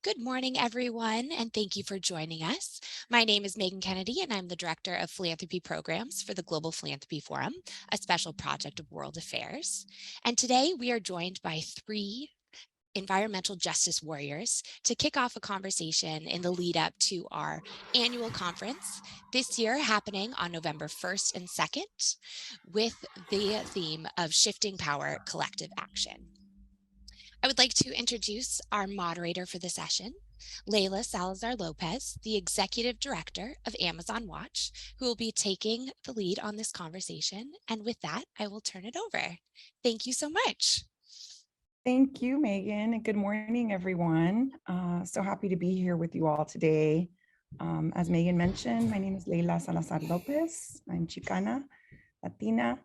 Good morning, everyone, and thank you for joining us. My name is Megan Kennedy, and I'm the Director of Philanthropy Programs for the Global Philanthropy Forum, a special project of World Affairs. And today we are joined by three environmental justice warriors to kick off a conversation in the lead up to our annual conference, this year happening on November 1st and 2nd, with the theme of Shifting Power, Collective Action. I would like to introduce our moderator for the session, Leila Salazar-Lopez, the Executive Director of Amazon Watch, who will be taking the lead on this conversation. And with that, I will turn it over. Thank you so much. Thank you, Megan, and good morning, everyone. So happy to be here with you all today. As Megan mentioned, my name is Leila Salazar-Lopez. I'm Chicana, Latina.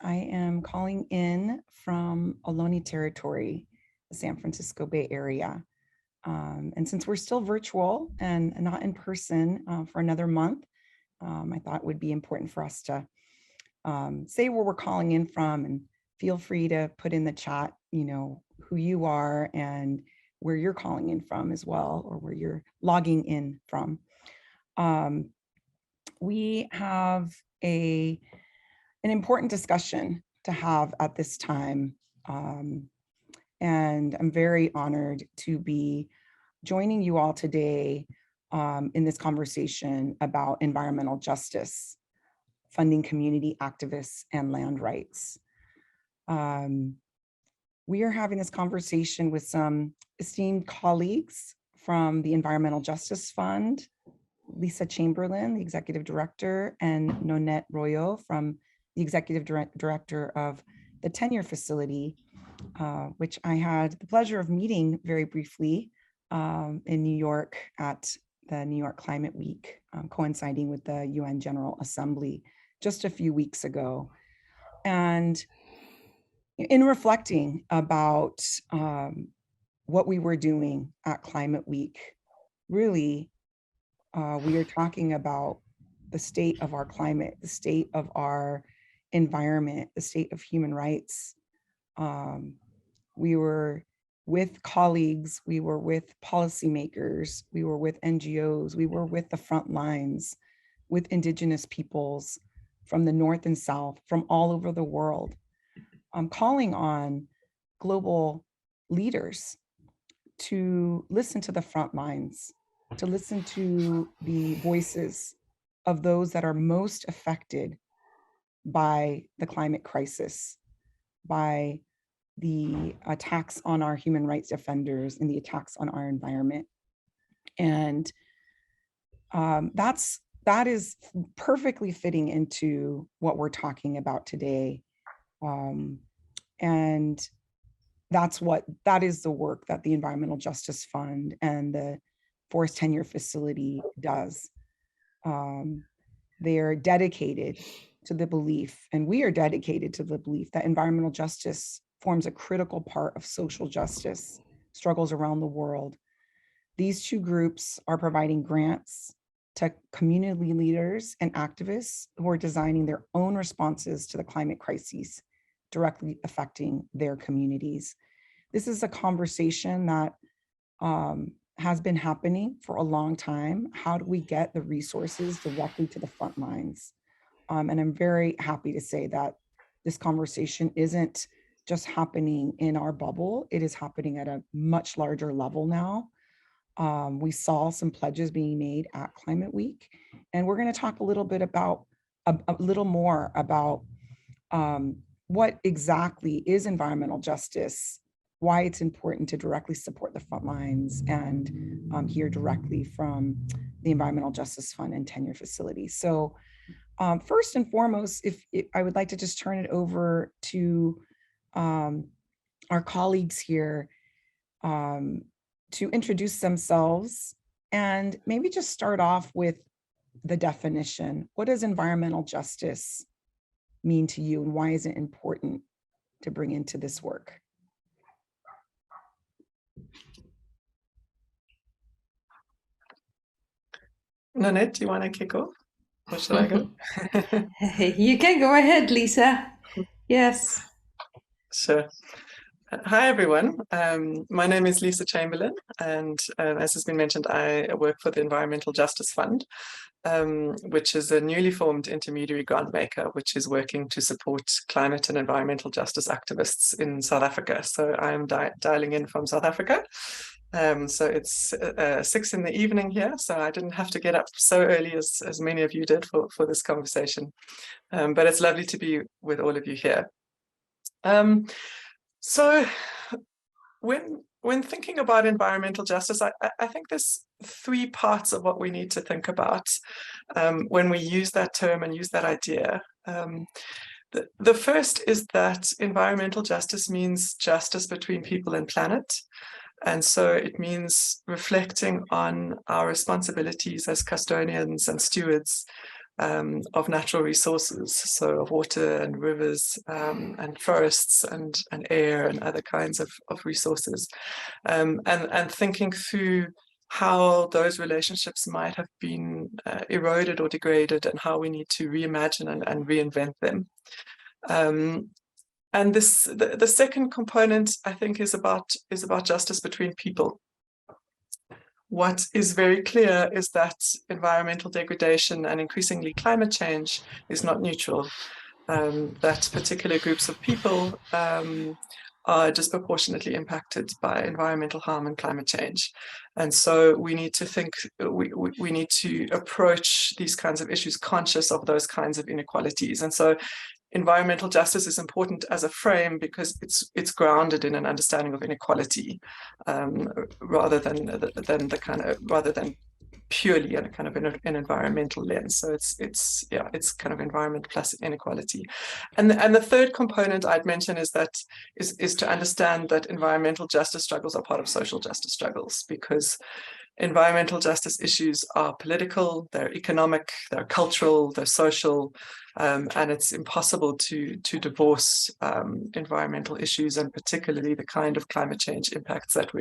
I am calling in from Ohlone Territory, the San Francisco Bay Area. And since we're still virtual and not in person for another month, I thought it would be important for us to say where we're calling in from, and feel free to put in the chat, who you are and where you're calling in from as well, or where you're logging in from. We have an important discussion to have at this time. And I'm very honored to be joining you all today in this conversation about environmental justice, funding community activists and land rights. We are having this conversation with some esteemed colleagues from the Environmental Justice Fund, Lisa Chamberlain, the Executive Director, and Nonette Royo from the Executive Director of the Tenure Facility, which I had the pleasure of meeting very briefly in New York at the New York Climate Week, coinciding with the UN General Assembly just a few weeks ago. And in reflecting about what we were doing at Climate Week, really, we are talking about the state of our climate, the state of our environment, the state of human rights. We were with colleagues, we were with policymakers, we were with NGOs, we were with the front lines, with Indigenous peoples from the North and South, from all over the world. I'm calling on global leaders to listen to the front lines, to listen to the voices of those that are most affected by the climate crisis, by the attacks on our human rights defenders and the attacks on our environment. And that is perfectly fitting into what we're talking about today. And that is the work that the Environmental Justice Fund and the Forest Tenure Facility does. They are dedicated to the belief, and we are dedicated to the belief, that environmental justice forms a critical part of social justice struggles around the world. These two groups are providing grants to community leaders and activists who are designing their own responses to the climate crises directly affecting their communities. This is a conversation that has been happening for a long time. How do we get the resources directly to the front lines? And I'm very happy to say that this conversation isn't just happening in our bubble. It is happening at a much larger level now. We saw some pledges being made at Climate Week, and we're going to talk a little bit about a little more about what exactly is environmental justice, why it's important to directly support the front lines, and hear directly from the Environmental Justice Fund and Tenure Facility. So first and foremost, I would like to just turn it over to our colleagues here to introduce themselves and maybe just start off with the definition. What does environmental justice mean to you, and why is it important to bring into this work? Nonette, do you want to kick off? Or should I go? You can go ahead, Lisa. Yes. Sure. Hi, everyone. My name is Lisa Chamberlain, and as has been mentioned, I work for the Environmental Justice Fund, which is a newly formed intermediary grant maker, which is working to support climate and environmental justice activists in South Africa. So I'm dialing in from South Africa. So it's 6 in the evening here, so I didn't have to get up so early as many of you did for this conversation. But it's lovely to be with all of you here. So when thinking about environmental justice, I think there's 3 parts of what we need to think about when we use that term and use that idea. The first is that environmental justice means justice between people and planet. And so it means reflecting on our responsibilities as custodians and stewards of natural resources, so of water and rivers and forests and air and other kinds of resources, and thinking through how those relationships might have been eroded or degraded and how we need to reimagine and reinvent them. And the second component, I think, is about justice between people. What is very clear is that environmental degradation and increasingly climate change is not neutral, that particular groups of people are disproportionately impacted by environmental harm and climate change. And so we need to think, we need to approach these kinds of issues conscious of those kinds of inequalities. And so environmental justice is important as a frame because it's grounded in an understanding of inequality, rather than purely in a kind of an environmental lens. So it's kind of environment plus inequality. And the third component I'd mention is to understand that environmental justice struggles are part of social justice struggles, because environmental justice issues are political, they're economic, they're cultural, they're social, and it's impossible to divorce environmental issues, and particularly the kind of climate change impacts that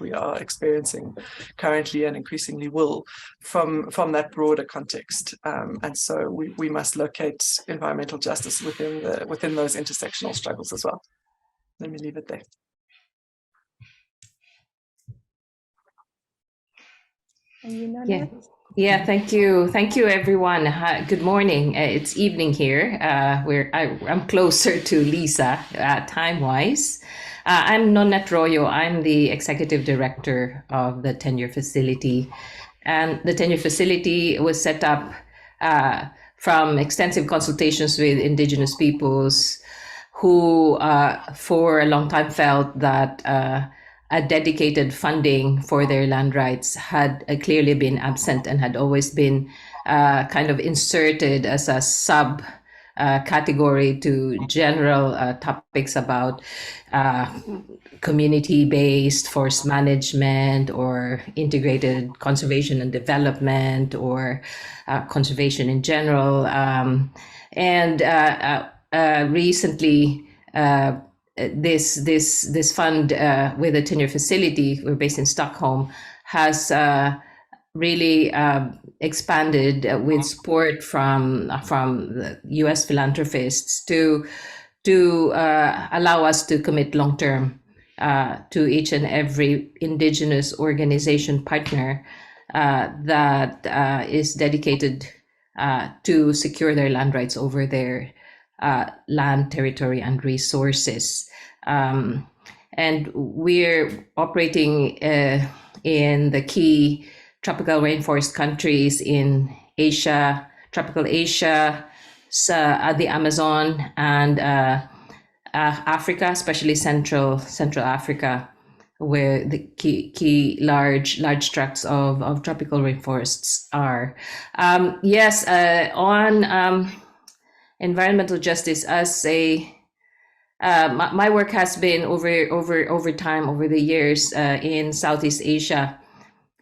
we are experiencing currently and increasingly will, from that broader context. And so we must locate environmental justice within those intersectional struggles as well. Let me leave it there. Yeah, thank you everyone. Good morning. It's evening here. I'm closer to Lisa time-wise. I'm Nonette Royo. I'm the executive director of the Tenure Facility, and the Tenure Facility was set up from extensive consultations with Indigenous peoples who for a long time felt that a dedicated funding for their land rights had clearly been absent and had always been kind of inserted as a sub category to general topics about community-based forest management or integrated conservation and development or conservation in general. Recently, this fund with the Tenure Facility, we're based in Stockholm, has really expanded with support from the U.S. philanthropists to allow us to commit long term to each and every Indigenous organization partner that is dedicated to secure their land rights over their land, territory, and resources. And we're operating in the key tropical rainforest countries in Asia, tropical Asia, the Amazon, and Africa, especially Central Africa, where the key large tracts of tropical rainforests are. On environmental justice as my work has been over time, over the years in Southeast Asia,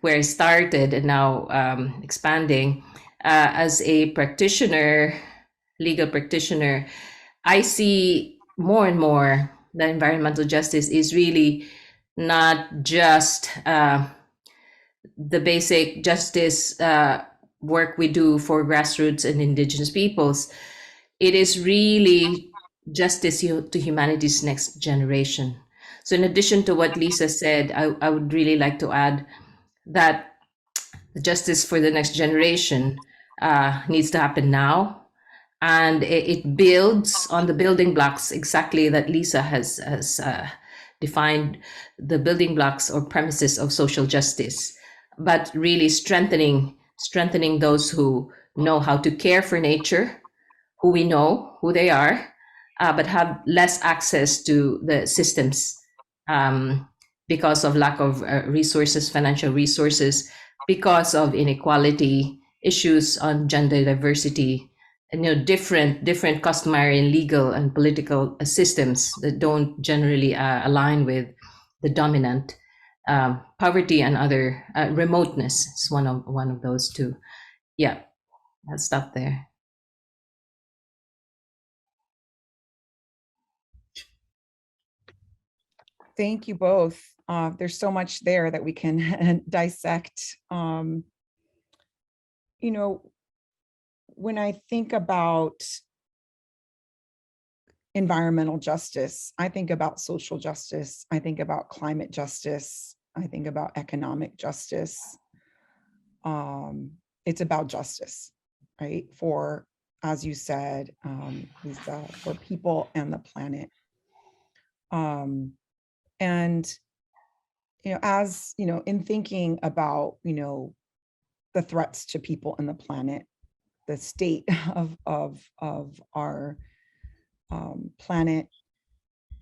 where I started and now expanding as a practitioner, legal practitioner. I see more and more that environmental justice is really not just the basic justice work we do for grassroots and Indigenous peoples. It is really justice to humanity's next generation. So in addition to what Lisa said, I would really like to add that the justice for the next generation needs to happen now. And it builds on the building blocks exactly that Lisa has defined, the building blocks or premises of social justice, but really strengthening those who know how to care for nature, who we know who they are, but have less access to the systems because of lack of resources, financial resources, because of inequality, issues on gender diversity, and different customary and legal and political systems that don't generally align with the dominant. Poverty and other remoteness is one of those too. Yeah, I'll stop there. Thank you both. There's so much there that we can dissect. When I think about environmental justice, I think about social justice, I think about climate justice, I think about economic justice. It's about justice, right? For, as you said, Lisa, for people and the planet. And as in thinking about the threats to people and the planet, the state of our planet,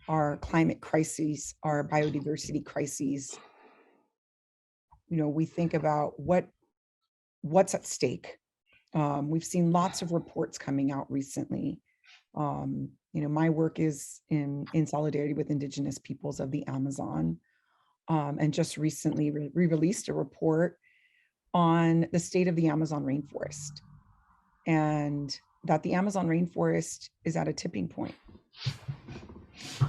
our climate crises, our biodiversity crises, we think about what's at stake. We've seen lots of reports coming out recently. My work is in solidarity with Indigenous peoples of the Amazon, and just recently released a report on the state of the Amazon rainforest, and that the Amazon rainforest is at a tipping point.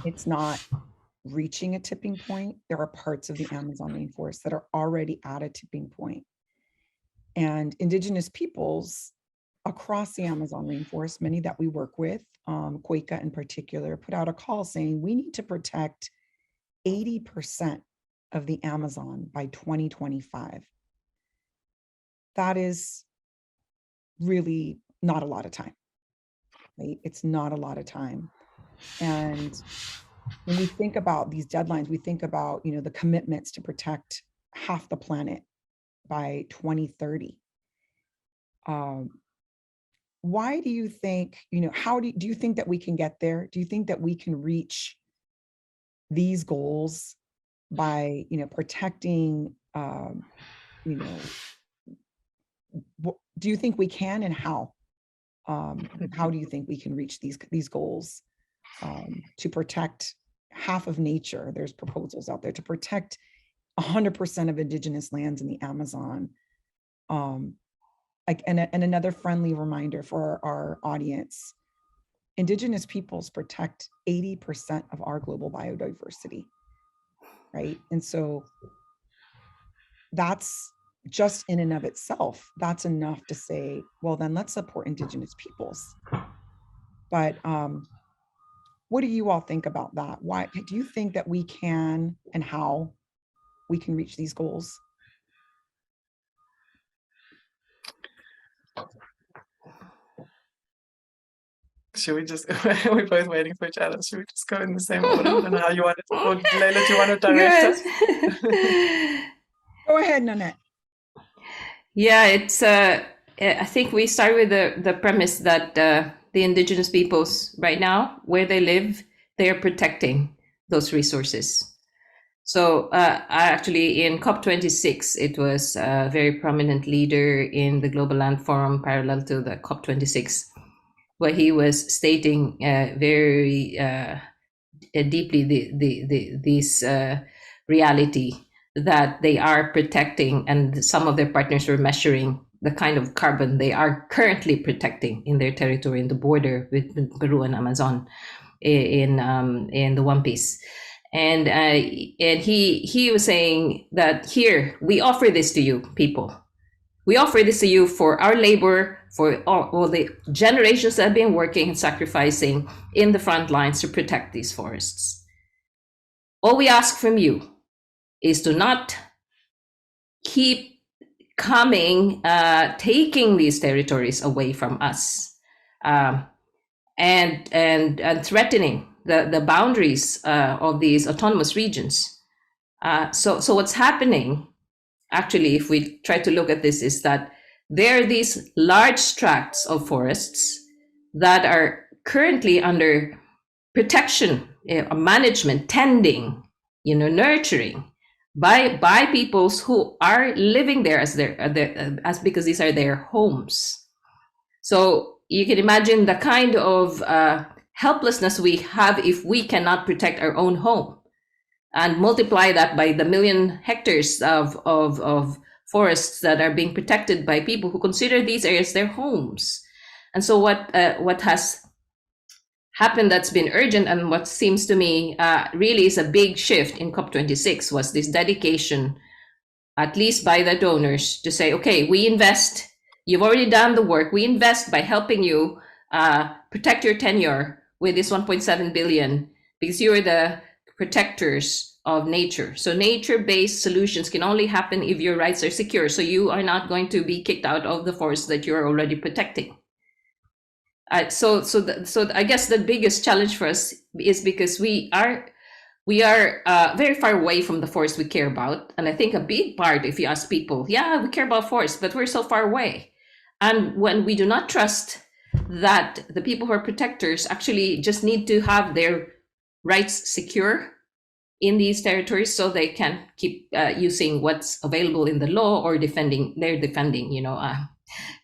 It's not reaching a tipping point. There are parts of the Amazon rainforest that are already at a tipping point. And Indigenous peoples across the Amazon rainforest, many that we work with, Koika in particular, put out a call saying we need to protect 80% of the Amazon by 2025. That is really not a lot of time, right? It's not a lot of time. And when we think about these deadlines, we think about, the commitments to protect half the planet by 2030. Why do you think, do you think that we can get there? Do you think that we can reach these goals by, protecting, do you think we can, and how? How do you think we can reach these goals to protect half of nature? There's proposals out there to protect 100% of indigenous lands in the Amazon. And another friendly reminder for our audience, Indigenous peoples protect 80% of our global biodiversity, right? And so that's just in and of itself, that's enough to say, well, then let's support Indigenous peoples. But what do you all think about that? Why do you think that we can, and how we can reach these goals? Should we just, we're both waiting for each other. Should we just go in the same order? I don't know how you want it. Or Leila, do you want to direct us? Go ahead, Nonette. Yeah, it's. I think we start with the premise that the Indigenous peoples right now, where they live, they are protecting those resources. So actually in COP26, it was a very prominent leader in the Global Land Forum parallel to the COP26, where he was stating very deeply this reality that they are protecting, and some of their partners were measuring the kind of carbon they are currently protecting in their territory in the border with Peru and Amazon in the One Piece. And he was saying that here, we offer this to you, people. We offer this to you for our labor, for all the generations that have been working and sacrificing in the front lines to protect these forests. All we ask from you is to not keep coming, taking these territories away from us, and threatening the boundaries of these autonomous regions. So what's happening, actually, if we try to look at this, is that there are these large tracts of forests that are currently under protection, management, tending, nurturing by peoples who are living there as because these are their homes. So you can imagine the kind of helplessness we have if we cannot protect our own home, and multiply that by the million hectares of forests that are being protected by people who consider these areas their homes. And so what has happened that's been urgent, and what seems to me really is a big shift in COP26, was this dedication, at least by the donors, to say, okay, we invest, you've already done the work, we invest by helping you protect your tenure with this 1.7 billion, because you're the protectors of nature. So nature-based solutions can only happen if your rights are secure. So you are not going to be kicked out of the forest that you're already protecting. So I guess the biggest challenge for us is because we are very far away from the forest we care about. And I think a big part, if you ask people, yeah, we care about forests, but we're so far away. And when we do not trust that the people who are protectors actually just need to have their rights secure in these territories, so they can keep using what's available in the law, or defending,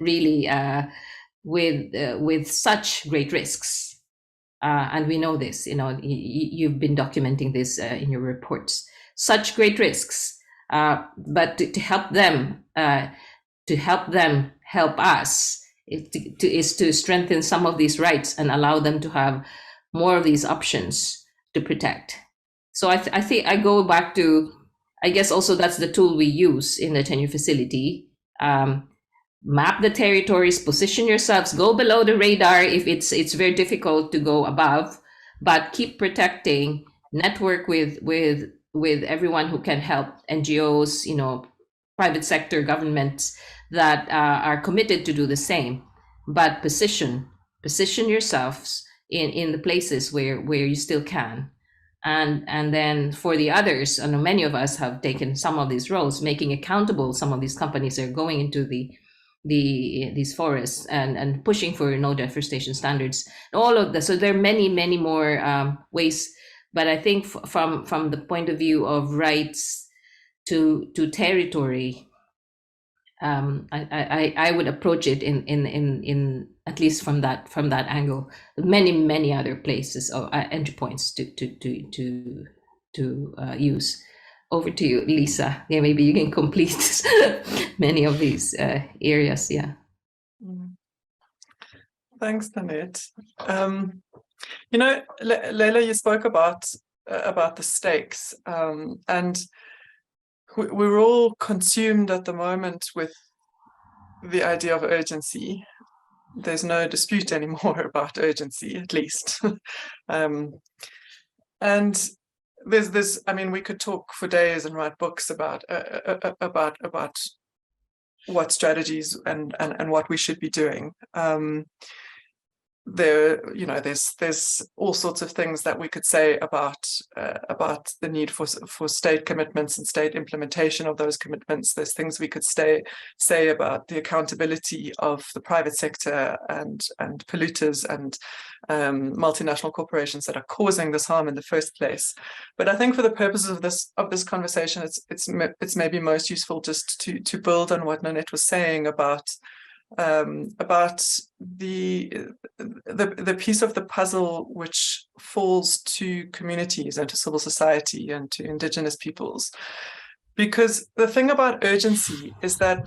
really with such great risks. And we know this, you've been documenting this in your reports, such great risks, but to help them help us is to strengthen some of these rights and allow them to have more of these options to protect. So I think I go back to, I guess also that's the tool we use in the Tenure Facility. Map the territories, position yourselves, go below the radar if it's very difficult to go above, but keep protecting, network with everyone who can help, NGOs, private sector, governments that are committed to do the same, but position yourselves in the places where you still can. And then for the others, I know many of us have taken some of these roles, making accountable some of these companies that are going into these forests and pushing for no deforestation standards, all of that. So there are many more ways, but I think from the point of view of rights to territory, I would approach it in at least from that angle. Many other places or entry points to use. Over to you, Lisa. Yeah, maybe you can complete many of these areas. Yeah. Thanks, Nonette. Leila, you spoke about the stakes, and we're all consumed at the moment with the idea of urgency. There's no dispute anymore about urgency, at least. And there's this, we could talk for days and write books about what strategies and what we should be doing. There's all sorts of things that we could say about the need for state commitments and state implementation of those commitments. There's things we could say about the accountability of the private sector and polluters and multinational corporations that are causing this harm in the first place. But I think for the purposes of this conversation, it's maybe most useful just to build on what Nonette was saying about the piece of the puzzle which falls to communities and to civil society and to indigenous peoples. Because the thing about urgency is that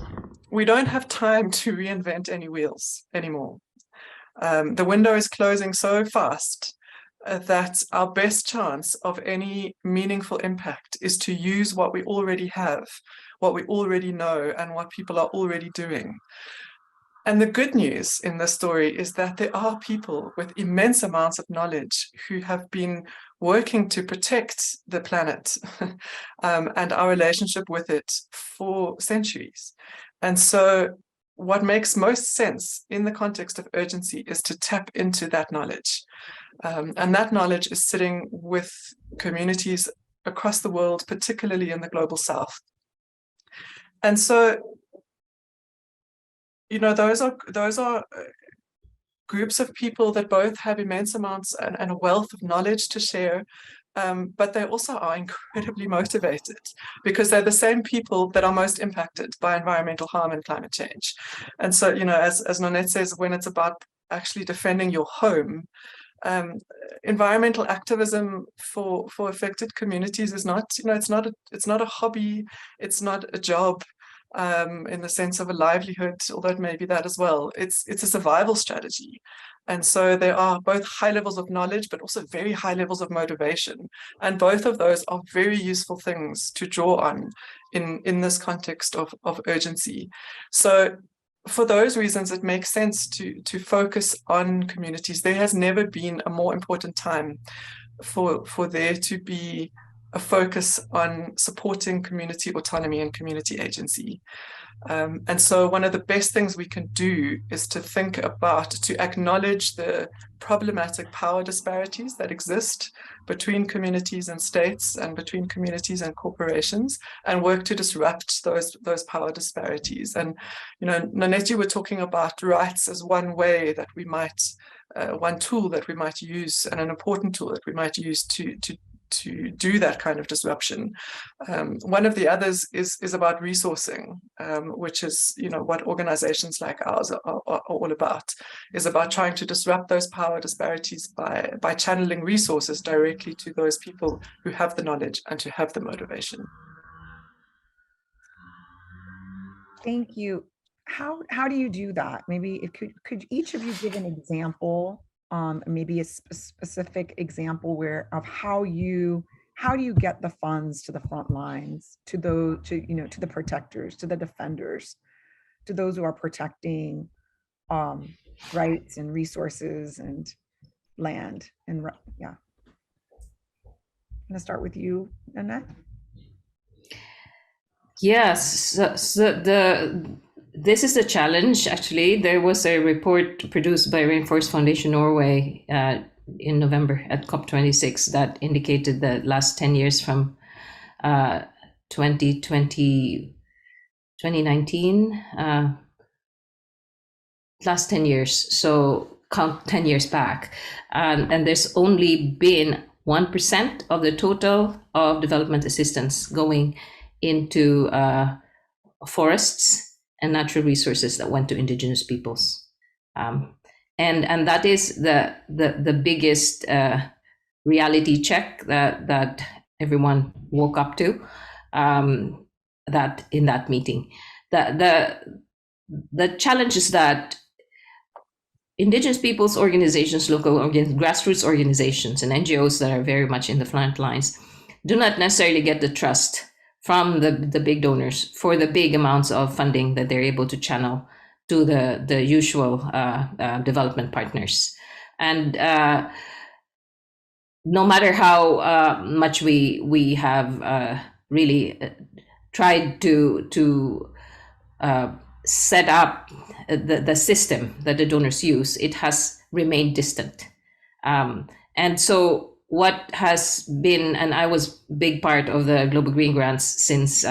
we don't have time to reinvent any wheels anymore. The window is closing so fast that our best chance of any meaningful impact is to use what we already have, what we already know, and what people are already doing. And the good news in this story is that there are people with immense amounts of knowledge who have been working to protect the planet and our relationship with it for centuries. And so what makes most sense in the context of urgency is to tap into that knowledge. And that knowledge is sitting with communities across the world, particularly in the global south. And so, you know, those are groups of people that both have immense amounts and a wealth of knowledge to share, but they also are incredibly motivated because they're the same people that are most impacted by environmental harm and climate change. And so, you know, as Nonette says, when it's about actually defending your home, environmental activism for affected communities is not, you know, it's not a hobby, it's not a job in the sense of a livelihood, although it may be that as well. It's a survival strategy. And so there are both high levels of knowledge, but also very high levels of motivation. And both of those are very useful things to draw on in this context of urgency. So for those reasons, it makes sense to focus on communities. There has never been a more important time for there to be a focus on supporting community autonomy and community agency. And so one of the best things we can do is to acknowledge the problematic power disparities that exist between communities and states and between communities and corporations, and work to disrupt those power disparities. And, you know, Nonette, you were talking about rights as one way that we might, one tool that we might use, and an important tool that we might use to do that kind of disruption. One of the others is about resourcing, which is, you know, what organizations like ours are all about, is about trying to disrupt those power disparities by channeling resources directly to those people who have the knowledge and who have the motivation. Thank you. How do you do that? Maybe could each of you give an example, maybe a specific example of how do you get the funds to the front lines, to the protectors, to the defenders, to those who are protecting rights and resources and land. And yeah, I'm gonna start with you, Nonette. Yes, this is a challenge. Actually, there was a report produced by Rainforest Foundation Norway in November at COP26 that indicated the last 10 years from 2019, last 10 years, so count 10 years back. And there's only been 1% of the total of development assistance going into forests and natural resources that went to indigenous peoples. And that is the biggest reality check that everyone woke up to that in that meeting. The challenge is that indigenous peoples organizations, grassroots organizations, and NGOs that are very much in the front lines do not necessarily get the trust from the big donors for the big amounts of funding that they're able to channel to the usual development partners. And no matter how much we have really tried to set up the system that the donors use, it has remained distant. And so what has been, and I was a big part of the Global Green Grants since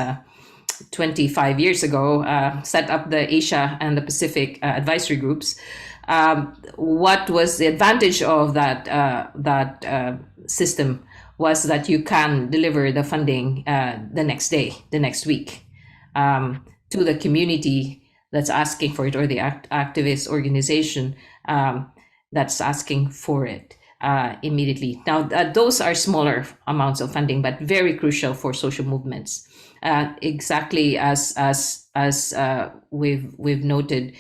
25 years ago, set up the Asia and the Pacific advisory groups. What was the advantage of that system was that you can deliver the funding the next day, the next week, to the community that's asking for it, or the activist organization that's asking for it immediately. Now, those are smaller amounts of funding, but very crucial for social movements. Exactly as we've noted,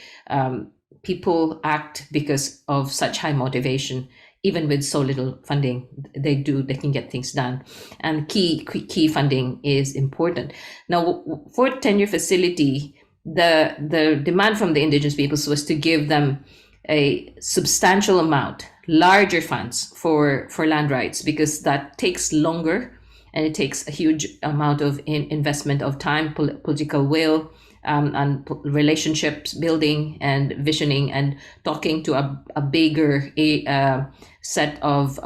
people act because of such high motivation. Even with so little funding, they can get things done. And key funding is important. Now, for Tenure Facility, the demand from the indigenous peoples was to give them a substantial amount, larger funds for land rights, because that takes longer and it takes a huge amount of investment of time, political will, and relationships building and visioning and talking to a bigger set of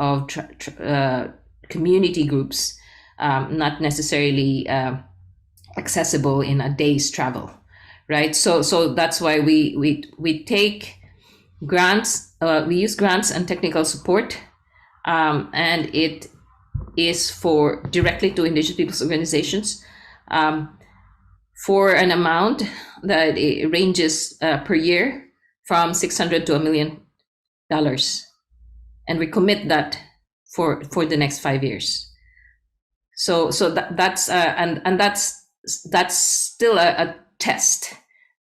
community groups, not necessarily accessible in a day's travel, right? So that's why we take grants, we use grants and technical support, and it is for directly to Indigenous peoples organizations, for an amount that it ranges per year from $600 to $1 million, and we commit that for the next 5 years. So that's and that's still a test.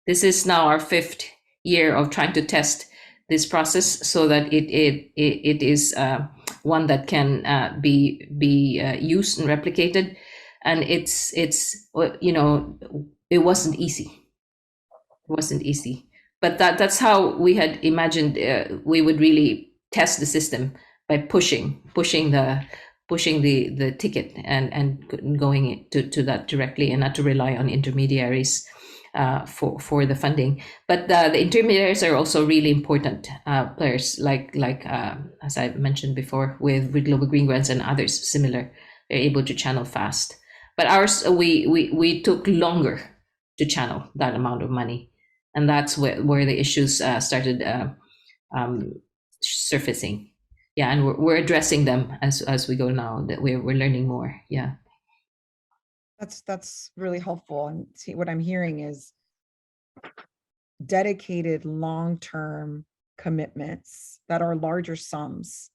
This is now our 5th year of trying to test this process so that it is one that can be used and replicated. And it's you know, it wasn't easy. But that's how we had imagined we would really test the system, by pushing the ticket and going to that directly, and not to rely on intermediaries for the funding. But the intermediaries are also really important players, like as I mentioned before, with Global Green Grants and others similar. They're able to channel fast. But ours, we took longer to channel that amount of money, and that's where the issues started surfacing. Yeah, and we're addressing them as we go now. That we're learning more. Yeah, That's really helpful. And see, what I'm hearing is dedicated long-term commitments that are larger sums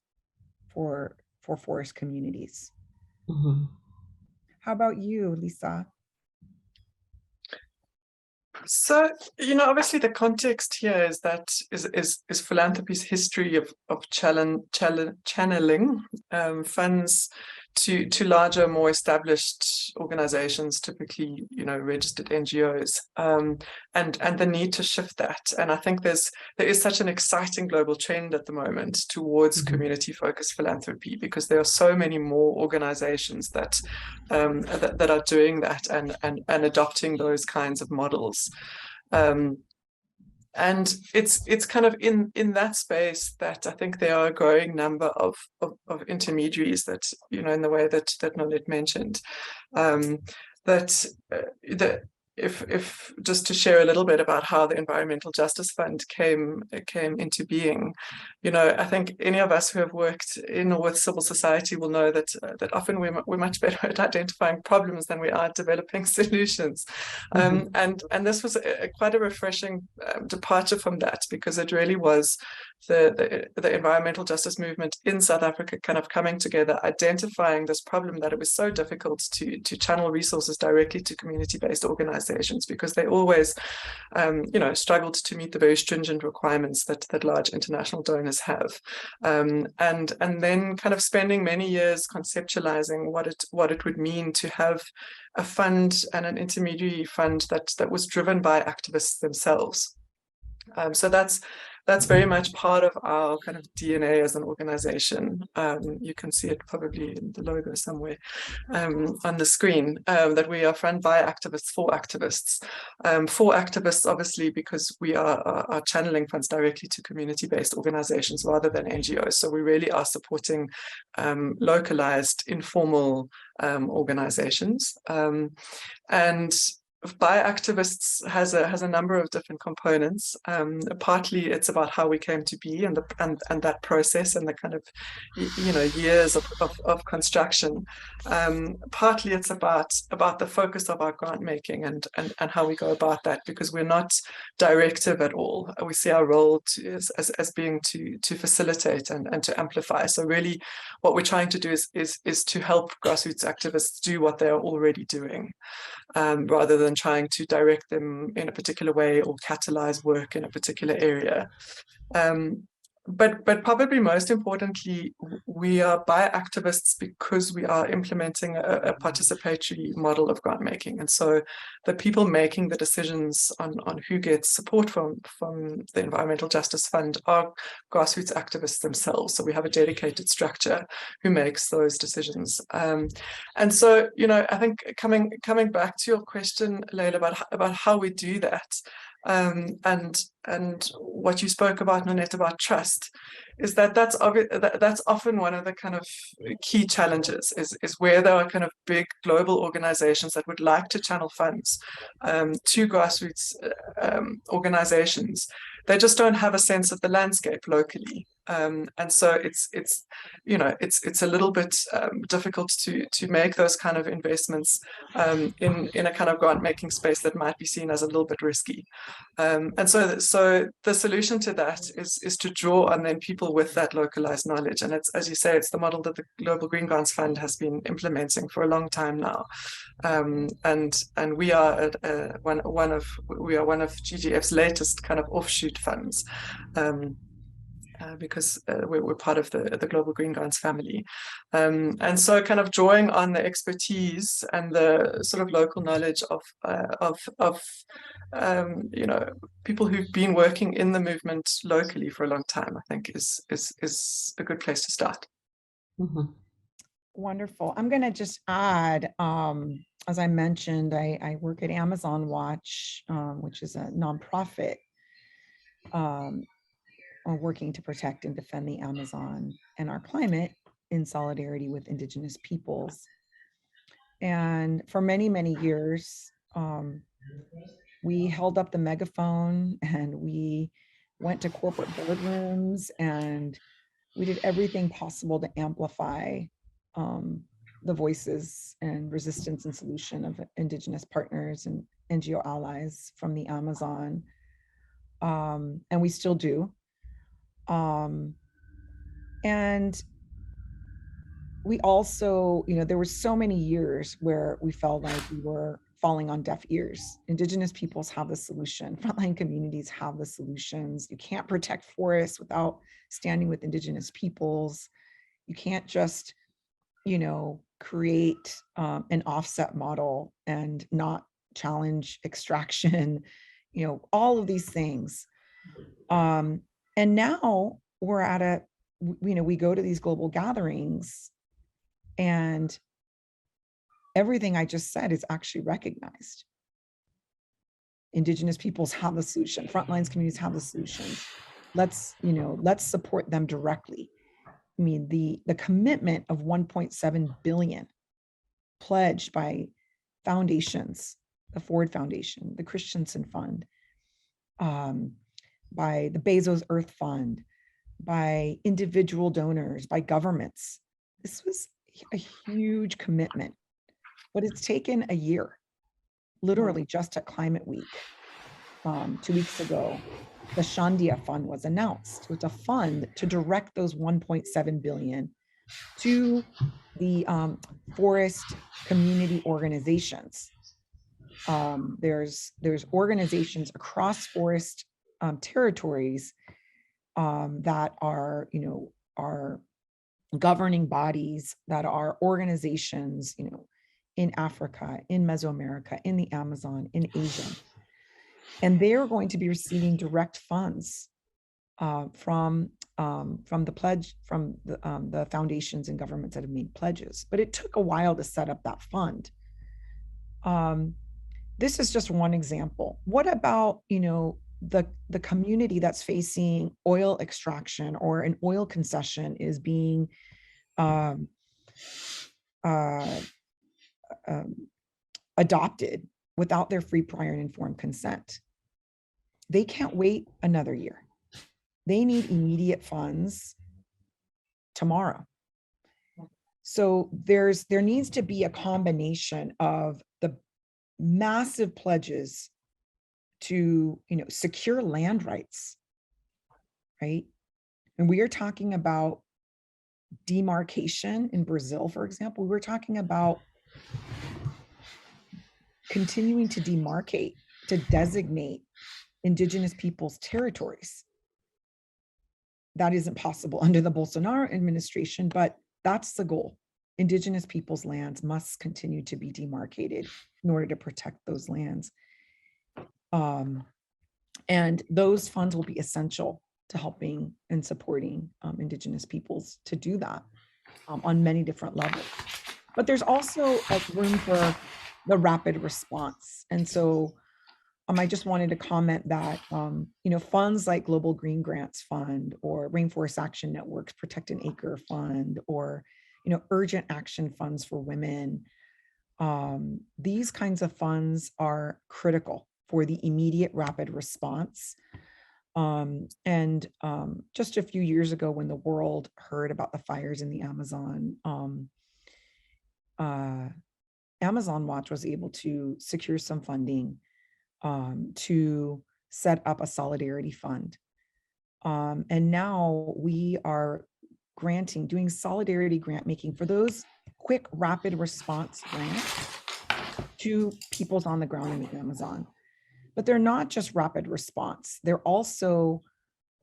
for forest communities. mm-hmm. How about you, Lisa? So, you know, obviously the context here is that is philanthropy's history of channeling funds to larger, more established organizations, typically, you know, registered NGOs, and the need to shift that. And I think there is such an exciting global trend at the moment towards community-focused philanthropy, because there are so many more organizations that that are doing that and adopting those kinds of models. And it's kind of in that space that I think there are a growing number of intermediaries that, you know, in the way that Nonette mentioned, that if just to share a little bit about how the Environmental Justice Fund came into being, you know, I think any of us who have worked in or with civil society will know that that often we're much better at identifying problems than we are at developing solutions. And this was quite a refreshing departure from that, because it really was the environmental justice movement in South Africa kind of coming together, identifying this problem, that it was so difficult to channel resources directly to community-based organizations, because they always you know, struggled to meet the very stringent requirements that large international donors have, and then kind of spending many years conceptualizing what it would mean to have a fund and an intermediary fund that was driven by activists themselves. So that's very much part of our kind of DNA as an organization. You can see it probably in the logo somewhere on the screen, that we are funded by activists for activists. For activists, obviously, because we are channeling funds directly to community-based organizations rather than NGOs. So we really are supporting localized, informal organizations. And by activists has a number of different components. Partly it's about how we came to be and that process and the kind of, you know, years of construction. Partly it's about the focus of our grant making and how we go about that, because we're not directive at all. We see our role as being to facilitate and to amplify. So really what we're trying to do is to help grassroots activists do what they're already doing, rather than trying to direct them in a particular way or catalyze work in a particular area. but probably most importantly, we are bioactivists because we are implementing a participatory model of grant making. And so the people making the decisions on who gets support from the Environmental Justice Fund are grassroots activists themselves. So we have a dedicated structure who makes those decisions. And so, you know, I think coming back to your question, Leila, about how we do that, and what you spoke about, Nonette, about trust, is that's often one of the kind of key challenges, is where there are kind of big global organizations that would like to channel funds to grassroots organizations. They just don't have a sense of the landscape locally. And so it's you know, it's a little bit difficult to make those kind of investments in a kind of grant making space that might be seen as a little bit risky. And so the solution to that is to draw on then people with that localized knowledge. And it's, as you say, it's the model that the Global Green Grants Fund has been implementing for a long time now. And we are one of GGF's latest kind of offshoot funds. Because we're part of the Global Green Grants family. And so kind of drawing on the expertise and the sort of local knowledge of you know, people who've been working in the movement locally for a long time, I think is a good place to start. Mm-hmm. Wonderful. I'm going to just add, as I mentioned, I work at Amazon Watch, which is a nonprofit working to protect and defend the Amazon and our climate in solidarity with Indigenous peoples. And for many, many years, we held up the megaphone and we went to corporate boardrooms and we did everything possible to amplify the voices and resistance and solution of Indigenous partners and NGO allies from the Amazon. And we still do. And we also, you know, there were so many years where we felt like we were falling on deaf ears. Indigenous peoples have the solution. Frontline communities have the solutions. You can't protect forests without standing with Indigenous peoples. You can't just, you know, create an offset model and not challenge extraction, you know, all of these things. And now we're at a, you know, we go to these global gatherings and everything I just said is actually recognized. Indigenous peoples have the solution. Frontlines communities have the solutions. Let's, you know, let's support them directly. I mean, the commitment of 1.7 billion pledged by foundations, the Ford Foundation, the Christensen Fund, by the Bezos Earth Fund, by individual donors, by governments. This was a huge commitment, but it's taken a year, literally just at Climate Week. 2 weeks ago, the Shandia Fund was announced. It's a fund to direct those 1.7 billion to the forest community organizations. There's organizations across forest territories that are, you know, are governing bodies, that are organizations, you know, in Africa, in Mesoamerica, in the Amazon, in Asia. And they're going to be receiving direct funds from the pledge, from the foundations and governments that have made pledges. But it took a while to set up that fund. This is just one example. What about, you know, the community that's facing oil extraction or an oil concession is being adopted without their free, prior, and informed consent? They can't wait another year. They need immediate funds tomorrow. So there needs to be a combination of the massive pledges to, you know, secure land rights, right? And we are talking about demarcation in Brazil, for example. We were talking about continuing to demarcate, to designate Indigenous peoples' territories. that isn't possible under the Bolsonaro administration, but that's the goal. Indigenous peoples' lands must continue to be demarcated in order to protect those lands. And those funds will be essential to helping and supporting Indigenous peoples to do that on many different levels. But there's also a room for the rapid response. And so I just wanted to comment that, funds like Global Green Grants Fund or Rainforest Action Network's Protect an Acre Fund or, urgent action funds for women, these kinds of funds are critical for the immediate rapid response. Just a few years ago, when the world heard about the fires in the Amazon, Amazon Watch was able to secure some funding to set up a solidarity fund. And now we are doing solidarity grant making for those quick, rapid response grants to peoples on the ground in the Amazon. But they're not just rapid response. They're also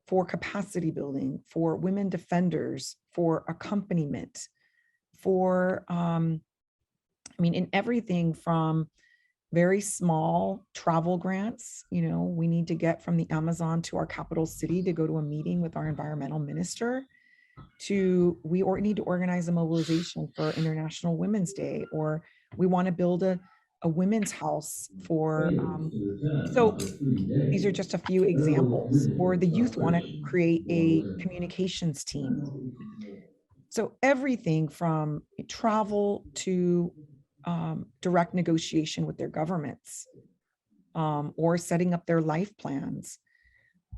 for capacity building, for women defenders, for accompaniment, for, in everything from very small travel grants, we need to get from the Amazon to our capital city to go to a meeting with our environmental minister, to we need to organize a mobilization for International Women's Day, or we want to build a women's house for, so these are just a few examples, or the youth want to create a communications team. So everything from travel to direct negotiation with their governments, or setting up their life plans.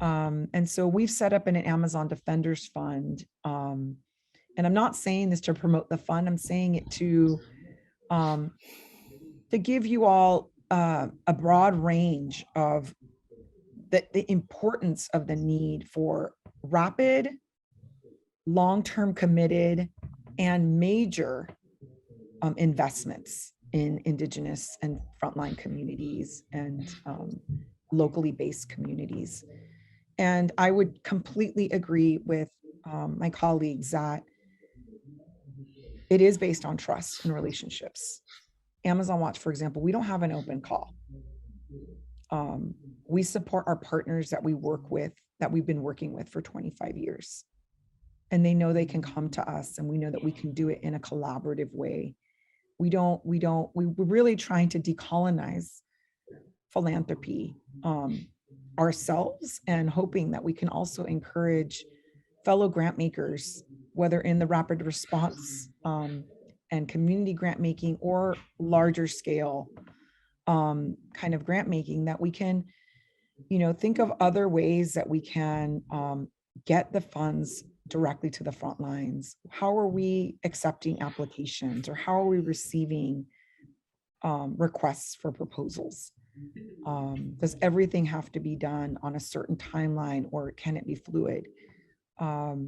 And so we've set up an Amazon Defenders Fund. And I'm not saying this to promote the fund, I'm saying it to give you all a broad range of the importance of the need for rapid, long-term committed, and major investments in Indigenous and frontline communities and locally based communities. And I would completely agree with my colleagues that it is based on trust and relationships. Amazon Watch, for example, we don't have an open call. We support our partners that we work with, that we've been working with for 25 years. And they know they can come to us, and we know that we can do it in a collaborative way. We're really trying to decolonize philanthropy ourselves, and hoping that we can also encourage fellow grant makers, whether in the rapid response and community grant making or larger scale kind of grant making, that we can, think of other ways that we can get the funds directly to the front lines. How are we accepting applications, or how are we receiving requests for proposals? Does everything have to be done on a certain timeline, or can it be fluid? How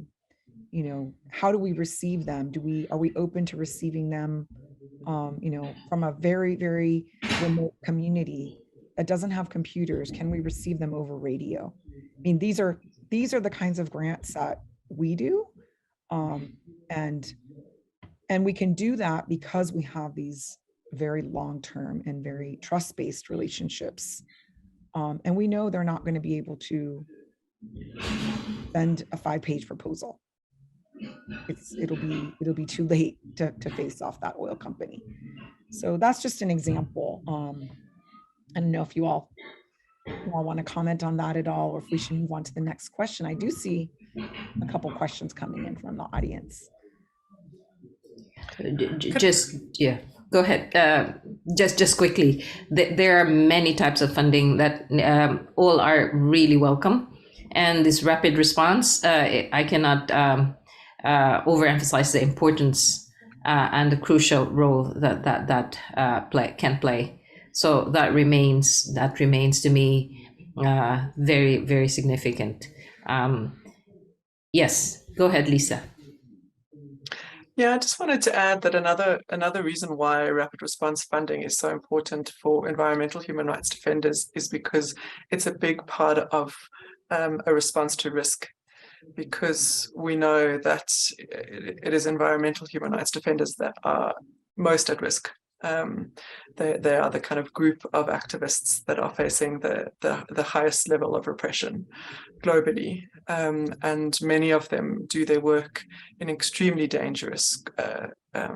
do we receive them? Are we open to receiving them, from a very, very remote community that doesn't have computers? Can we receive them over radio? These are the kinds of grants that we do, and we can do that because we have these very long-term and very trust-based relationships, and we know they're not going to be able to send a 5-page proposal. It'll be too late to face off that oil company. So that's just an example. I don't know if you all want to comment on that at all, or if we should move on to the next question. I do see a couple questions coming in from the audience. Go ahead. Just quickly, there are many types of funding that all are really welcome, and this rapid response, I cannot overemphasize the importance and the crucial role that can play. So that remains to me very, very significant. Yes, go ahead, Lisa. Yeah, I just wanted to add that another reason why rapid response funding is so important for environmental human rights defenders is because it's a big part of a response to risk. because we know that it is environmental human rights defenders that are most at risk. They are the kind of group of activists that are facing the highest level of repression globally, and many of them do their work in extremely dangerous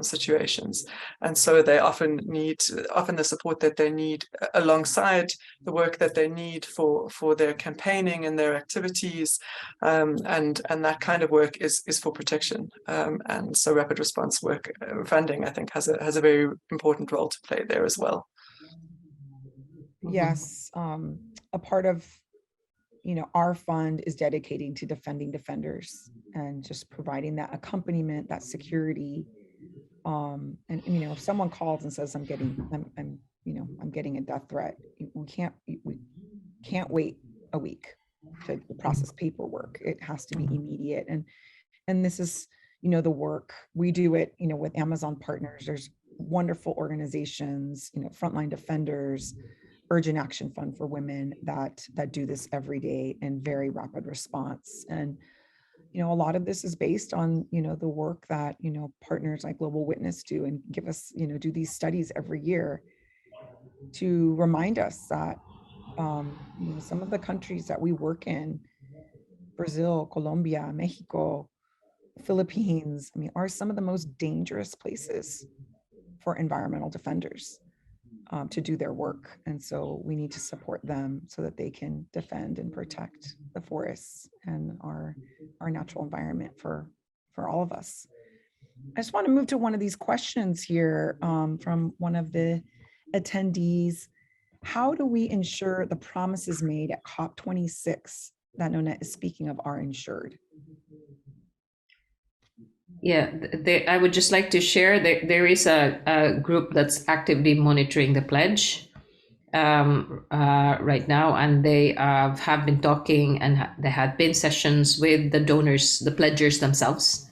situations, and so they often need the support that they need alongside the work that they need for their campaigning and their activities, and that kind of work is for protection, and so rapid response work funding, I think, has a very important role to play there as well. Yes, a part of our fund is dedicating to defending defenders and just providing that accompaniment, that security. And if someone calls and says, I'm getting a death threat, we can't wait a week to process paperwork. It has to be immediate. And this is, the work we do it, with Amazon partners. There's wonderful organizations, Frontline Defenders, Urgent Action Fund for Women that do this every day in very rapid response. And a lot of this is based on the work that partners like Global Witness do, and give us do these studies every year to remind us that some of the countries that we work in, Brazil, Colombia, Mexico, Philippines, are some of the most dangerous places for environmental defenders to do their work. And so we need to support them so that they can defend and protect the forests and our natural environment for all of us. I just want to move to one of these questions here from one of the attendees. How do we ensure the promises made at COP26 that Nonette is speaking of are ensured? Yeah, I would just like to share that there is a group that's actively monitoring the pledge right now, and they have been talking, and there had been sessions with the donors, the pledgers themselves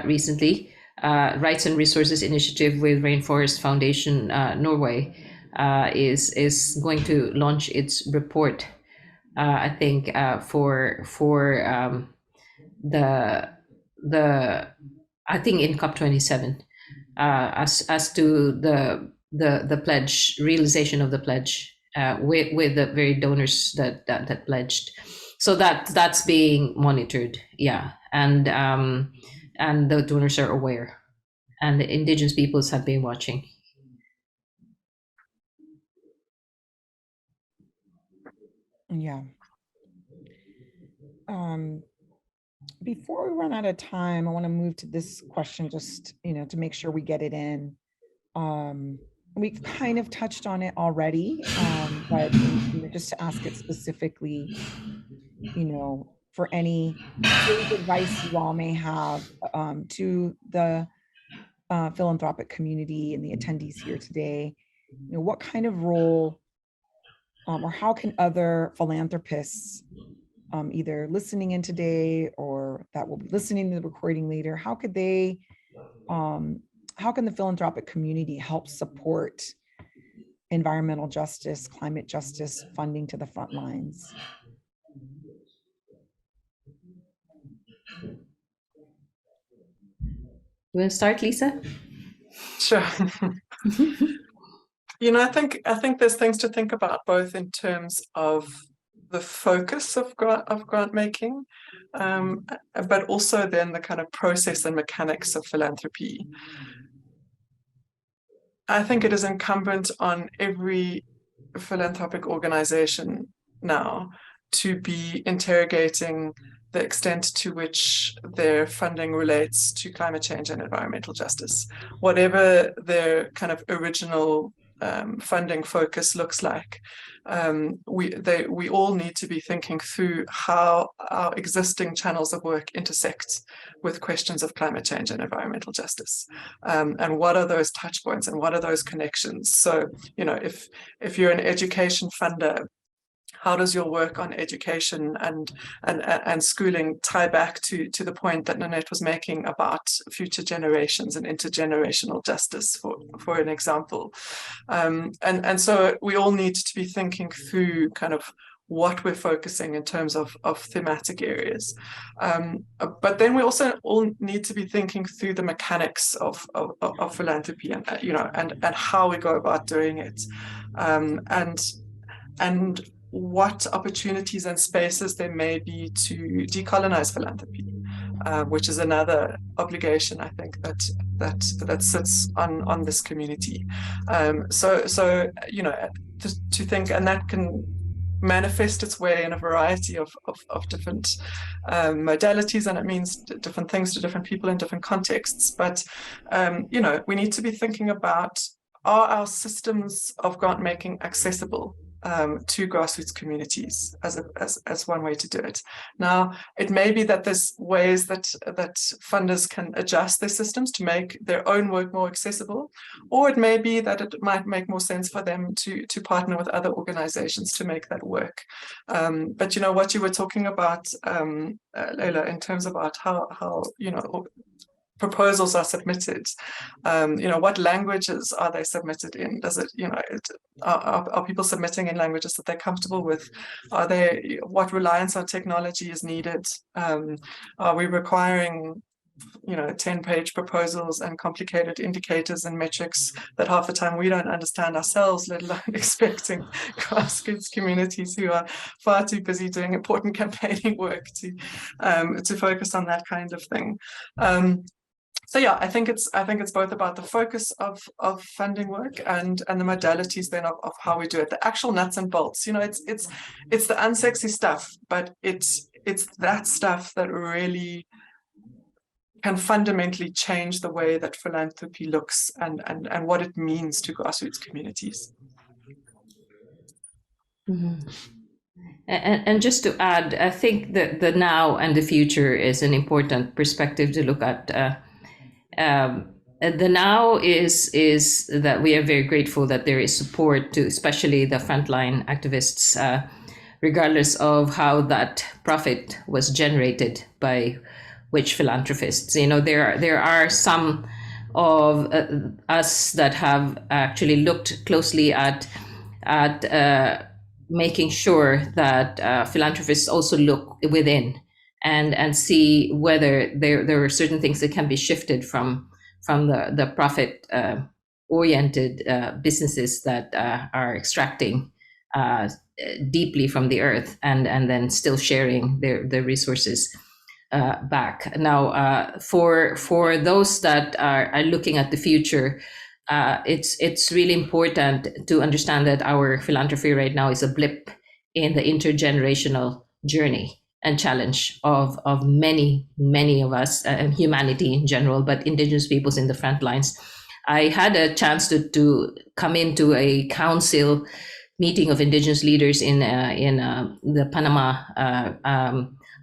recently. Rights and Resources Initiative with Rainforest Foundation Norway is going to launch its report, I think, for I think in COP27 as to the pledge, realization of the pledge with the very donors that pledged. So that's being monitored, yeah, and the donors are aware, and the indigenous peoples have been watching. Yeah. Before we run out of time, I want to move to this question just, to make sure we get it in. We've kind of touched on it already, but just to ask it specifically, for any advice you all may have to the philanthropic community and the attendees here today, what kind of role or how can other philanthropists either listening in today or that will be listening to the recording later, how can the philanthropic community help support environmental justice, climate justice funding to the front lines? You want to start, Lisa? Sure. I think there's things to think about, both in terms of the focus of grant making, but also then the kind of process and mechanics of philanthropy. I think it is incumbent on every philanthropic organization now to be interrogating the extent to which their funding relates to climate change and environmental justice, whatever their kind of original funding focus looks like. We all need to be thinking through how our existing channels of work intersect with questions of climate change and environmental justice, and what are those touch points and what are those connections. So, if you're an education funder, how does your work on education and schooling tie back to the point that Nonette was making about future generations and intergenerational justice, for an example? And so we all need to be thinking through kind of what we're focusing in terms of thematic areas. But then we also all need to be thinking through the mechanics of philanthropy, and and how we go about doing it, and what opportunities and spaces there may be to decolonize philanthropy, which is another obligation, I think, that sits on this community. So to think, and that can manifest its way in a variety of different modalities, and it means different things to different people in different contexts. But we need to be thinking about, are our systems of grant making accessible to grassroots communities as one way to do it. Now, it may be that there's ways that funders can adjust their systems to make their own work more accessible, or it may be that it might make more sense for them to partner with other organizations to make that work. But what you were talking about, Leila, in terms about how proposals are submitted, what languages are they submitted in? Does it, are people submitting in languages that they're comfortable with? What reliance on technology is needed? Are we requiring 10-page proposals and complicated indicators and metrics that half the time we don't understand ourselves, let alone expecting grassroots communities who are far too busy doing important campaigning work to focus on that kind of thing. So yeah, I think it's both about the focus of funding work and the modalities then of how we do it, the actual nuts and bolts. It's the unsexy stuff, but it's that stuff that really can fundamentally change the way that philanthropy looks and what it means to grassroots communities. Mm-hmm. And just to add, I think that the now and the future is an important perspective to look at. The now is that we are very grateful that there is support to especially the frontline activists, regardless of how that profit was generated by which philanthropists. There are some of us that have actually looked closely at making sure that philanthropists also look within and see whether there are certain things that can be shifted from the profit oriented businesses that are extracting deeply from the earth and then still sharing their resources back. Now, for those that are looking at the future, it's really important to understand that our philanthropy right now is a blip in the intergenerational journey and challenge of many of us, and humanity in general, but Indigenous peoples in the front lines. I had a chance to come into a council meeting of Indigenous leaders in the Panama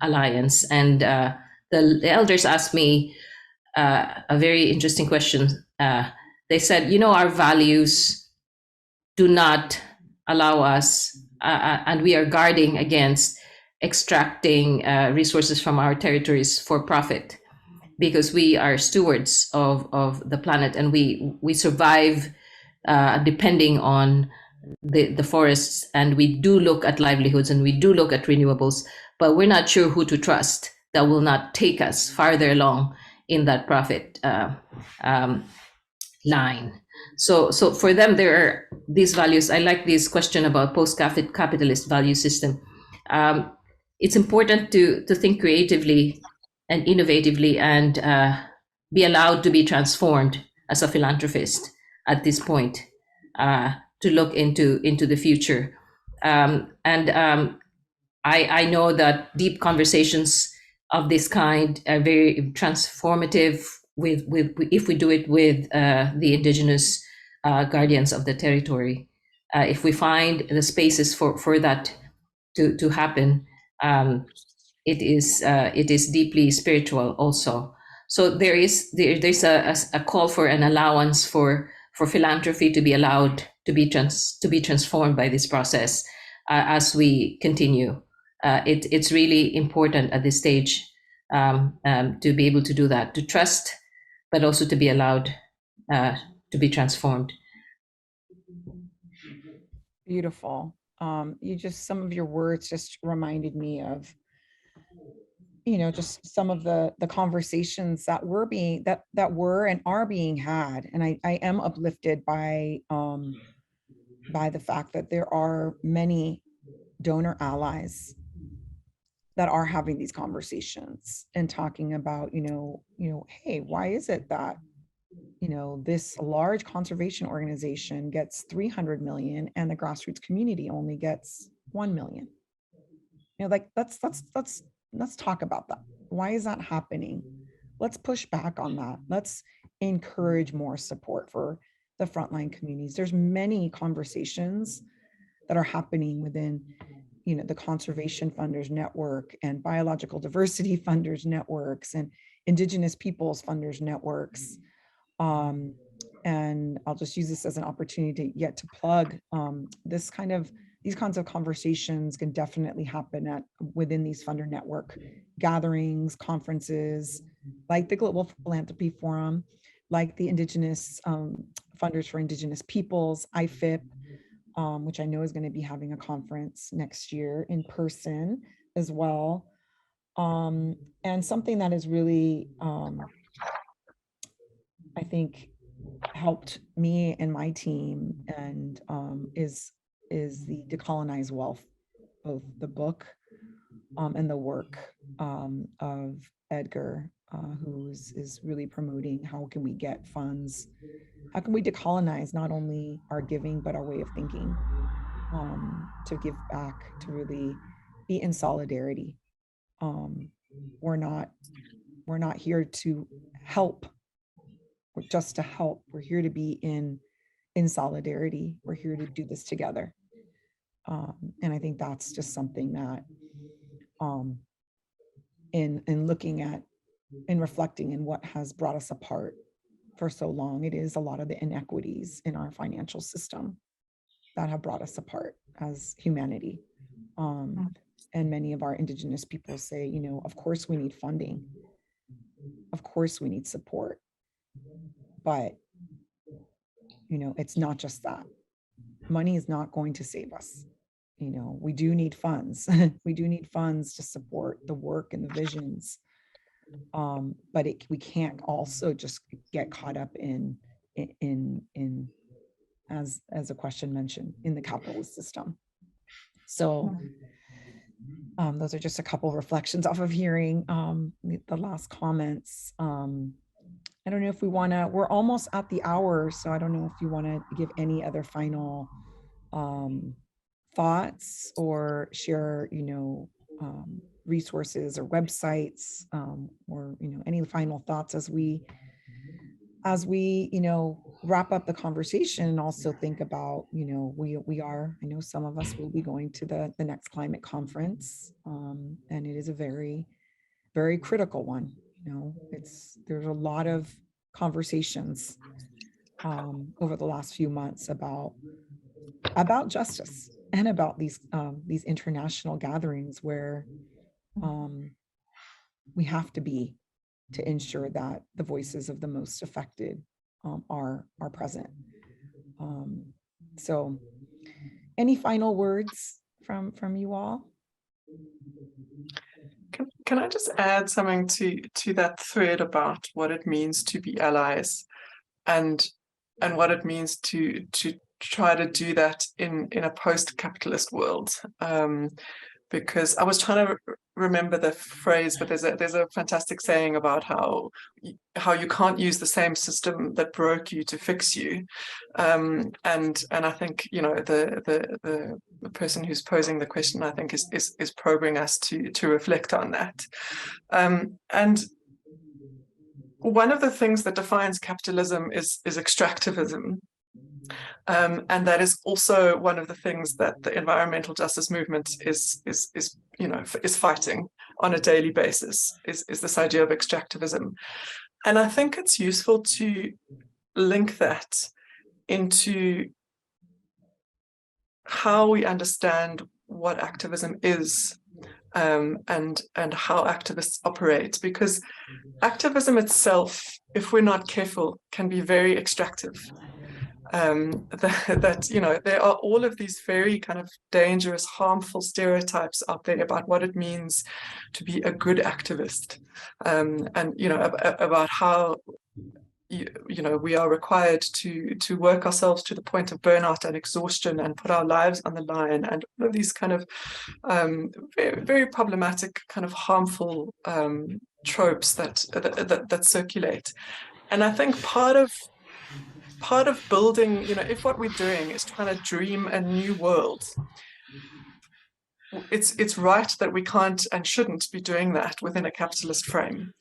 Alliance, and the elders asked me a very interesting question. They said, our values do not allow us, and we are guarding against extracting resources from our territories for profit, because we are stewards of the planet, and we survive depending on the forests, and we do look at livelihoods and we do look at renewables, but we're not sure who to trust that will not take us farther along in that profit line. So for them, there are these values. I like this question about post-capitalist value system. It's important to think creatively and innovatively and be allowed to be transformed as a philanthropist at this point, to look into the future. I know that deep conversations of this kind are very transformative with if we do it with the Indigenous guardians of the territory. If we find the spaces for that to happen, it is deeply spiritual also. So there's a call for an allowance for philanthropy to be allowed to be transformed by this process as we continue. It's really important at this stage to be able to do that, to trust, but also to be allowed to be transformed. Beautiful. Some of your words just reminded me of, just some of the conversations that were and are being had. And I am uplifted by the fact that there are many donor allies that are having these conversations and talking about, hey, why is it that, this large conservation organization gets 300 million and the grassroots community only gets 1 million? Like let's talk about that. Why is that happening? Let's push back on that. Let's encourage more support for the frontline communities. There's many conversations that are happening within, the conservation funders network and biological diversity funders networks and indigenous peoples funders networks. And I'll just use this as an opportunity to plug these kinds of conversations can definitely happen within these funder network gatherings, conferences, like the Global Philanthropy Forum, like the Indigenous Funders for Indigenous Peoples, IFIP, which I know is going to be having a conference next year in person as well. And something that has really, I think, helped me and my team and is the Decolonize Wealth, both the book and the work of Edgar, who is really promoting how can we get funds, how can we decolonize not only our giving, but our way of thinking, to give back, to really be in solidarity. We're not here to help, just to help. We're here to be in solidarity. We're here to do this together. And I think that's just something that in looking at and reflecting in what has brought us apart for so long, it is a lot of the inequities in our financial system that have brought us apart as humanity. And many of our indigenous people say, of course we need funding. Of course we need support. But, it's not just that. Money is not going to save us. We do need funds. We do need funds to support the work and the visions. But we can't also just get caught up in as a question mentioned, in the capitalist system. So those are just a couple of reflections off of hearing the last comments. I don't know if we want to, we're almost at the hour, so I don't know if you want to give any other final thoughts or share, resources or websites, or, any final thoughts as we wrap up the conversation, and also think about, we are, I know some of us will be going to the next climate conference, and it is a very, very critical one. There's a lot of conversations over the last few months about justice and about these international gatherings where we have to be, to ensure that the voices of the most affected are present. So any final words from you all? Can I just add something to that thread about what it means to be allies, and what it means to try to do that in a post-capitalist world? Because I was trying to remember the phrase, but there's a fantastic saying about how you can't use the same system that broke you to fix you, and I think the person who's posing the question, I think, is probing us to reflect on that. And one of the things that defines capitalism is extractivism. And that is also one of the things that the environmental justice movement is fighting on a daily basis, is this idea of extractivism. And I think it's useful to link that into how we understand what activism is, and how activists operate, because activism itself, if we're not careful, can be very extractive. that you know, there are all of these very kind of dangerous, harmful stereotypes out there about what it means to be a good activist, and you know, about how you know, we are required to work ourselves to the point of burnout and exhaustion and put our lives on the line, and all of these kind of very, very problematic, kind of harmful tropes that circulate. And I think part of building, you know, if what we're doing is trying to dream a new world, it's right that we can't and shouldn't be doing that within a capitalist frame.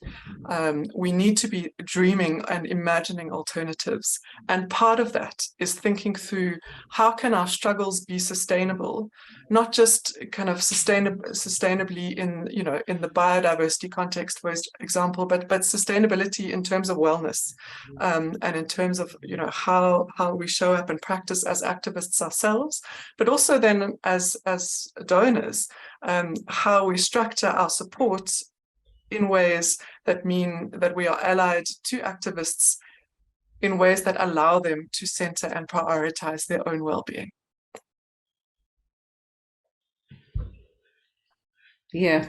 We need to be dreaming and imagining alternatives. And part of that is thinking through how can our struggles be sustainable, not just kind of sustainably in, you know, in the biodiversity context, for example, but sustainability in terms of wellness, and in terms of, you know, how we show up and practice as activists ourselves, but also then as donors, how we structure our support in ways that mean that we are allied to activists in ways that allow them to center and prioritize their own well-being. Yeah,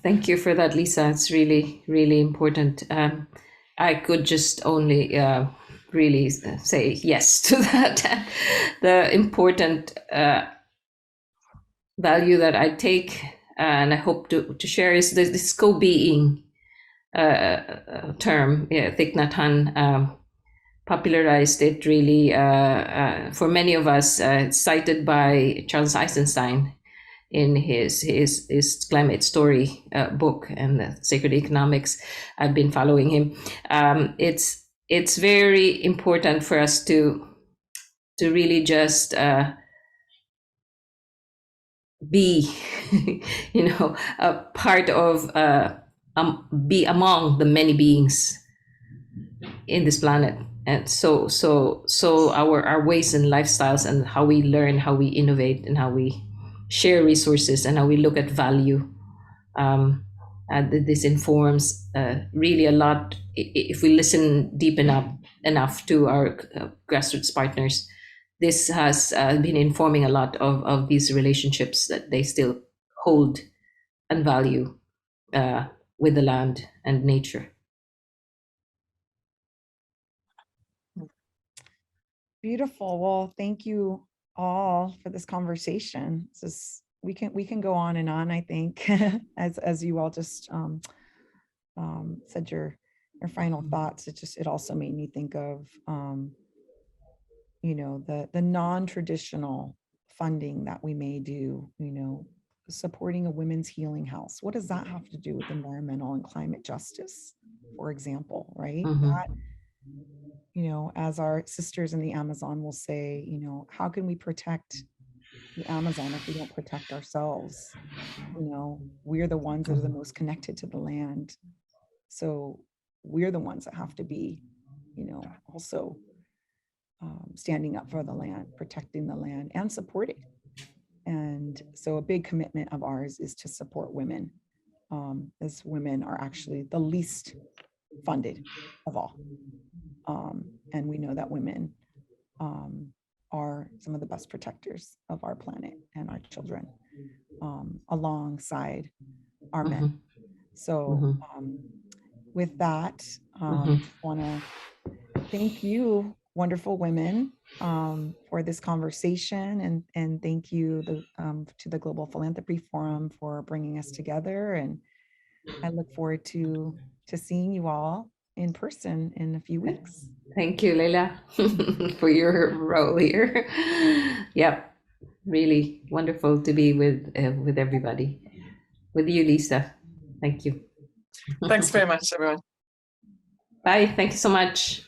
thank you for that, Lisa. It's really, really important. I could just only really say yes to that. The important value that I take and I hope to share is this co-being term. Yeah, Thich Nhat Hanh popularized it really for many of us, cited by Charles Eisenstein in his climate story book and the Sacred Economics. I've been following him. It's very important for us to really just be, you know, a part of, be among the many beings in this planet. And so our ways and lifestyles and how we learn, how we innovate, and how we share resources and how we look at value. And this informs really a lot if we listen deep enough to our grassroots partners. This has been informing a lot of these relationships that they still hold and value with the land and nature. Beautiful. Well, thank you all for this conversation. We can go on and on, I think, as you all just said your final thoughts. It also made me think of you know, the non-traditional funding that we may do, you know, supporting a women's healing house. What does that have to do with environmental and climate justice, for example, right? That, you know, as our sisters in the Amazon will say, you know, how can we protect the Amazon if we don't protect ourselves? You know, we're the ones that are the most connected to the land. So we're the ones that have to be, you know, also standing up for the land, protecting the land, and supporting. And so a big commitment of ours is to support women, as women are actually the least funded of all. And we know that women are some of the best protectors of our planet and our children, alongside our men. So with that, I want to thank you, wonderful women, for this conversation, and thank you to the Global Philanthropy Forum for bringing us together. And I look forward to seeing you all in person in a few weeks. Thank you, Leila, for your role here. Yep, really wonderful to be with everybody. With you, Lisa. Thank you. Thanks very much, everyone. Bye. Thank you so much.